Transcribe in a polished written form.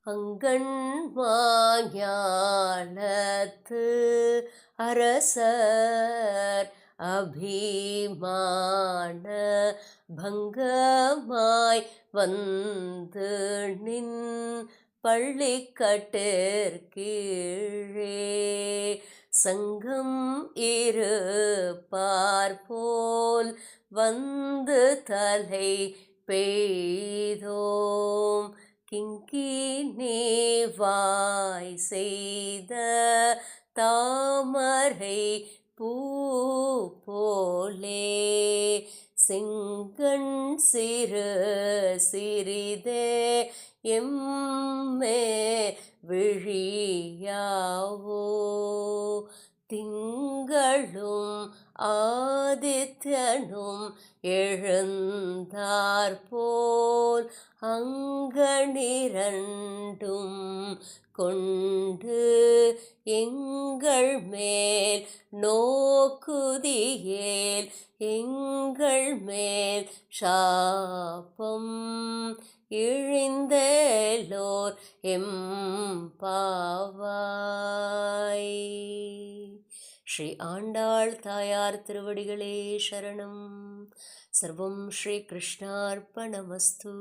அங்கண் மாஞாலத்து அரசர் அபிமான பங்கமாய் வந்து நின் பள்ளிக்கட்டிற்கீழே சங்கம் இருப்பார்போல் வந்து தலை பெய்தோம் கிங்கினி வாய் செய்த தாமரை பூ போலே செங்கண் சிறு சிறிதே எம்மே விழியாவோ திங்களும் ஆதித்யனும் எழுந்தார்போல் அங்கனிரண்டும் கொண்டு எங்கள் மேல் நோக்குதியேல் எங்கள் மேல் சாபம் இழிந்தேலோர் எம்பாவாய். ஸ்ரீ ஆண்டாள் தாயார் திருவடிகளே சரணம். சர்வம் ஸ்ரீ கிருஷ்ணார்ப்பணமஸ்து.